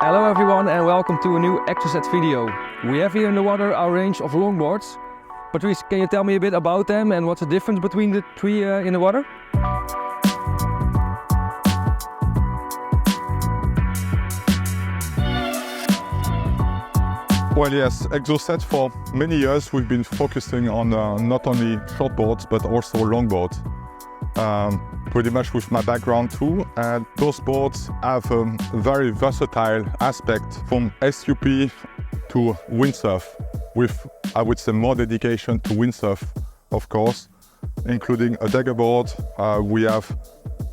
Hello everyone and welcome to a new Exocet video. We have here in the water our range of longboards. Patrice, can you tell me a bit about them and what's the difference between the three in the water? Well, yes, Exocet for many years we've been focusing on not only shortboards but also longboards. Pretty much with my background too, and those boards have a very versatile aspect from SUP to windsurf, with, I would say, more dedication to windsurf, of course, including a dagger board. We have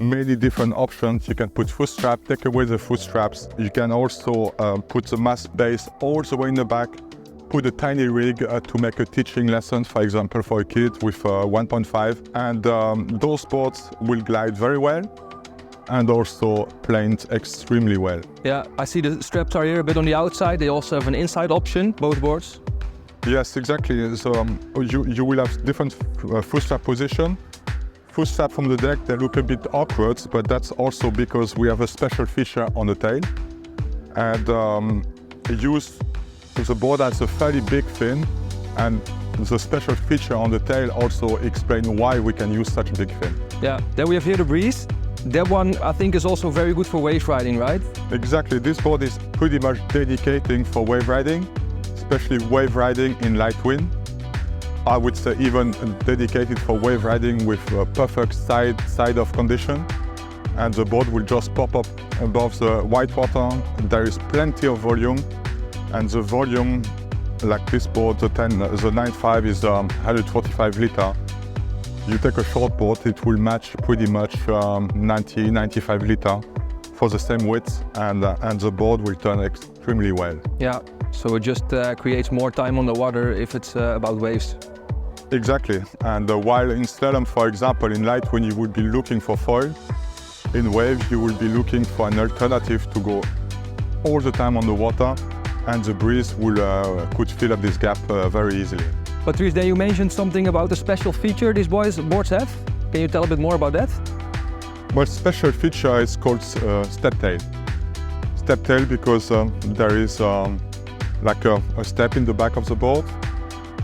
many different options. You can put foot strap, take away the foot straps. You can also put the mast base all the way in the back, put a tiny rig to make a teaching lesson, for example, for a kid with 1.5. And those boards will glide very well and also plane extremely well. Yeah, I see the straps are here a bit on the outside. They also have an inside option, both boards. Yes, exactly. So you will have different foot strap position. Foot strap from the deck, they look a bit awkward, but that's also because we have a special feature on the tail. And the board has a fairly big fin, and the special feature on the tail also explains why we can use such a big fin. Yeah, then we have here the Breeze. That one I think is also very good for wave riding, right? Exactly, this board is pretty much dedicated for wave riding, especially wave riding in light wind. I would say even dedicated for wave riding with a perfect side-off condition. And the board will just pop up above the white water. There is plenty of volume. And the volume, like this board, the 9.5 is 145 liter. You take a short board, it will match pretty much 90-95 liter for the same width, and the board will turn extremely well. Yeah, so it just creates more time on the water if it's about waves. Exactly, and while in slalom, for example, in light wind you would be looking for foil, in wave you will be looking for an alternative to go all the time on the water. And the Breeze could fill up this gap very easily. Patrice, then you mentioned something about the special feature these boards have. Can you tell a bit more about that? Well, special feature is called step tail. Step tail because there is like a step in the back of the board.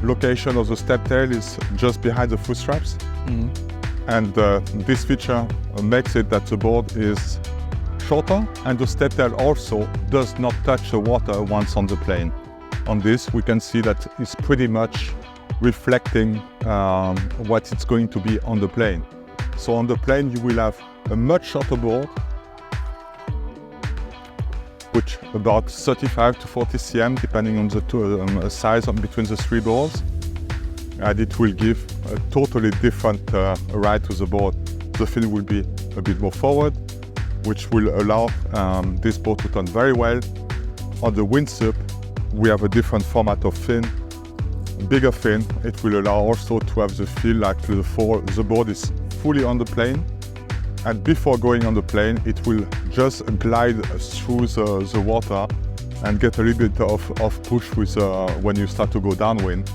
Location of the step tail is just behind the foot straps. Mm-hmm. And this feature makes it that the board is shorter, and the step tail also does not touch the water once on the plane. On this we can see that it's pretty much reflecting what it's going to be on the plane. So on the plane you will have a much shorter board, which about 35 to 40 cm depending on the size between the three boards, and it will give a totally different ride to the board. The fin will be a bit more forward, which will allow this board to turn very well. On the Windsup, we have a different format of fin, bigger fin. It will allow also to have the feel like the board is fully on the plane. And before going on the plane, it will just glide through the water and get a little bit of push with when you start to go downwind.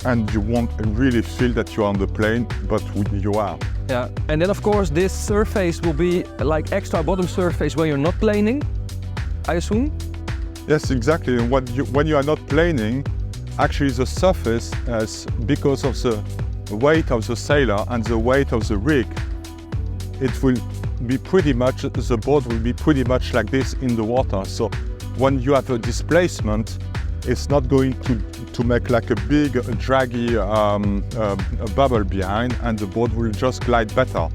And you won't really feel that you're on the plane, but you are. Yeah, and then of course this surface will be like extra bottom surface when you're not planing, I assume? Yes, exactly. And when you are not planing, actually the surface, because of the weight of the sailor and the weight of the rig, it will be pretty much, the board will be pretty much like this in the water. So when you have a displacement, it's not going to make like a big, draggy bubble behind, and the board will just glide better.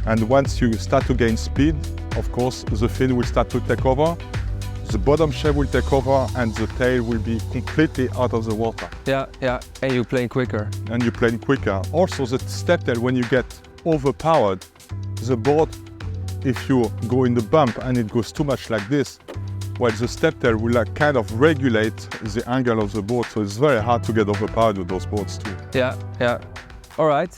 And once you start to gain speed, of course, the fin will start to take over, the bottom shape will take over, and the tail will be completely out of the water. Yeah, and you plane quicker. And you plane quicker. Also, the step tail, when you get overpowered, the board, if you go in the bump and it goes too much like this, well, the step tail will kind of regulate the angle of the board, so it's very hard to get overpowered with those boards too. Yeah. All right.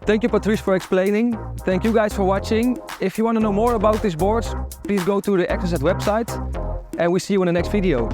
Thank you, Patrice, for explaining. Thank you guys for watching. If you want to know more about these boards, please go to the Exocet website, and we see you in the next video.